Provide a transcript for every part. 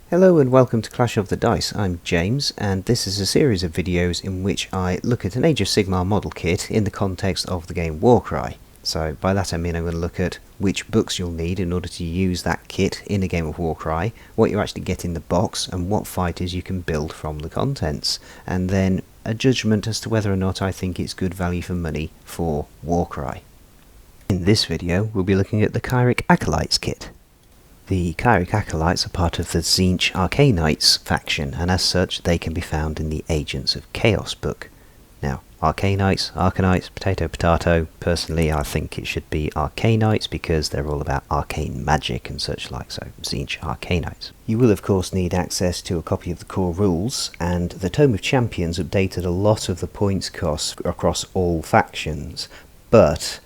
Hello and welcome to Clash of the Dice. I'm James, and this is a series of videos in which I look at an Age of Sigmar model kit in the context of the game Warcry. So by that I mean I'm going to look at which books you'll need in order to use that kit in a game of Warcry, what you actually get in the box, and what fighters you can build from the contents, and then a judgment as to whether or not I think it's good value for money for Warcry. In this video we'll be looking at the Kairic Acolytes kit. The Kairic Acolytes are part of the Tzeentch Arcanites faction, and as such they can be found in the Agents of Chaos book. Now, Arcanites, Arcanites, potato, personally I think it should be Arcanites because they're all about arcane magic and such like, so Tzeentch Arcanites. You will of course need access to a copy of the core rules, and the Tome of Champions updated a lot of the points costs across all factions, but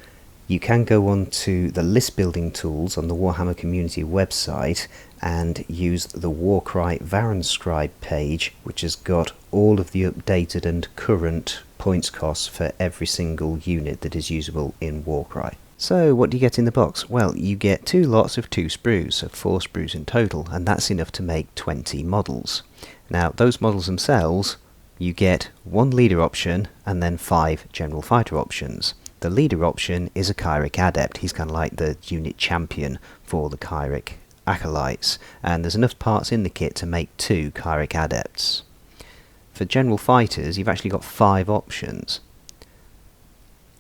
you can go on to the list building tools on the Warhammer community website and use the Warcry Varenscribe page, which has got all of the updated and current points costs for every single unit that is usable in Warcry. So what do you get in the box? Well, you get 2 lots of 2 sprues, so 4 sprues in total, and that's enough to make 20 models. Now those models themselves, you get 1 leader option and then 5 general fighter options. The leader option is a Kairic Adept. He's kind of like the unit champion for the Kairic Acolytes, and there's enough parts in the kit to make 2 Kairic Adepts. For general fighters you've actually got 5 options.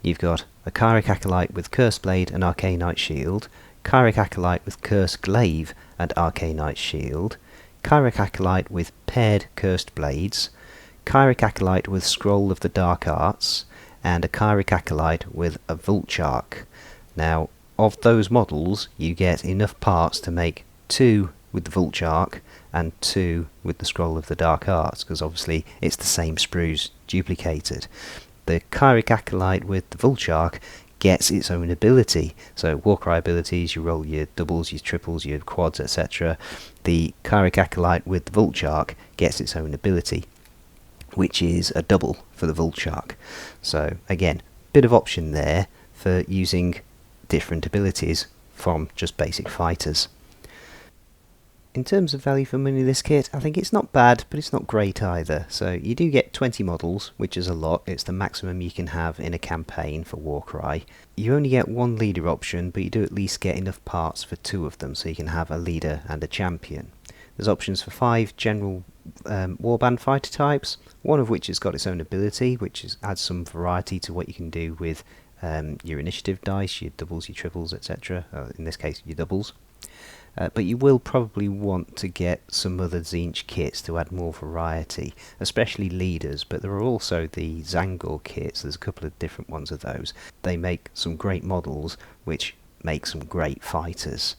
You've got a Kairic Acolyte with Cursed Blade and Arcanite Shield, Kairic Acolyte with Cursed Glaive and Arcanite Shield, Kairic Acolyte with paired Cursed Blades, Kairic Acolyte with Scroll of the Dark Arts, and a Kairic Acolyte with a Vulchark. Now, of those models, you get enough parts to make 2 with the Vulchark and 2 with the Scroll of the Dark Arts, because obviously it's the same sprues duplicated. The Kairic Acolyte with the Vulchark gets its own ability. So Warcry abilities, you roll your doubles, your triples, your quads, etc. The Kairic Acolyte with the Vulchark gets its own ability, which is a double for the Vulchark. So again, bit of option there for using different abilities from just basic fighters. In terms of value for money, this kit, I think it's not bad, but it's not great either. So you do get 20 models, which is a lot. It's the maximum you can have in a campaign for Warcry. You only get 1 leader option, but you do at least get enough parts for 2 of them, so you can have a leader and a champion. There's options for 5 general warband fighter types, one of which has got its own ability, which adds some variety to what you can do with your initiative dice, your doubles, your triples, etc. In this case, your doubles. But you will probably want to get some other Tzeentch kits to add more variety, especially leaders, but there are also the Zangor kits. There's a couple of different ones of those. They make some great models, which make some great fighters.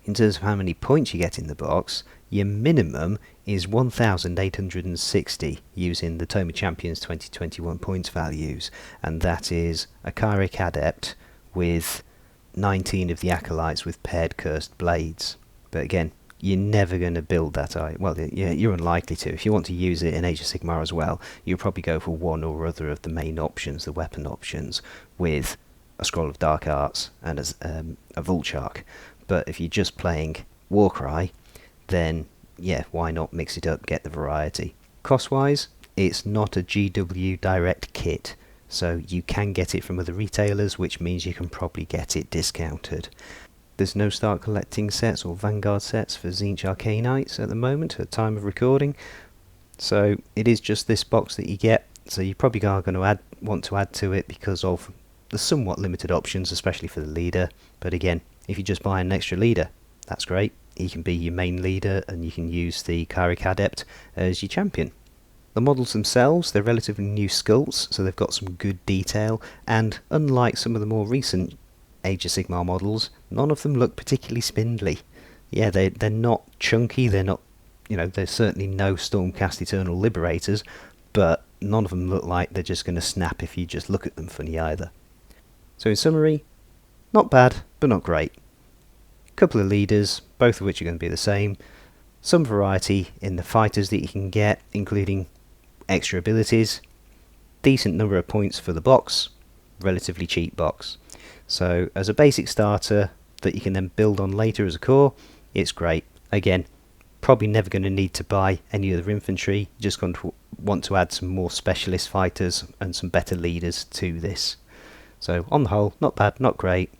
In terms of how many points you get in the box, your minimum is 1,860 using the Tome of Champions 2021 points values, and that is a Kairic Adept with 19 of the Acolytes with paired Cursed Blades. But again, you're never going to build that. Well, you're unlikely to. If you want to use it in Age of Sigmar as well, you'll probably go for one or other of the main options, the weapon options, with a Scroll of Dark Arts and a Vulchark. But if you're just playing Warcry, then yeah, why not mix it up, get the variety. Cost-wise, it's not a GW direct kit, so you can get it from other retailers, which means you can probably get it discounted. There's no start collecting sets or Vanguard sets for Tzeentch Arcanites at the moment, at the time of recording, so it is just this box that you get, so you probably are going to want to add to it because of the somewhat limited options, especially for the leader. But again, if you just buy an extra leader, that's great. He can be your main leader and you can use the Kairic Adept as your champion. The models themselves, they're relatively new sculpts, so they've got some good detail, and unlike some of the more recent Age of Sigmar models, none of them look particularly spindly. Yeah, they're not chunky, they're not, there's certainly no Stormcast Eternal Liberators, but none of them look like they're just going to snap if you just look at them funny either. So in summary, not bad, but not great. Couple of leaders, both of which are going to be the same. Some variety in the fighters that you can get, including extra abilities. Decent number of points for the box, relatively cheap box. So as a basic starter that you can then build on later as a core, it's great. Again, Probably never going to need to buy any other infantry, just going to want to add some more specialist fighters and some better leaders to this. So on the whole, not bad, not great.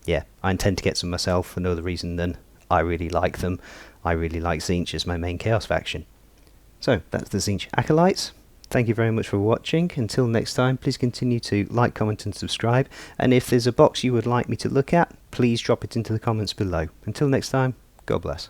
Yeah, I intend to get some myself for no other reason than I really like them. I really like Tzeentch as my main Chaos faction. So that's the Tzeentch Acolytes. Thank you very much for watching. Until next time, please continue to like, comment and subscribe. And if there's a box you would like me to look at, please drop it into the comments below. Until next time, God bless.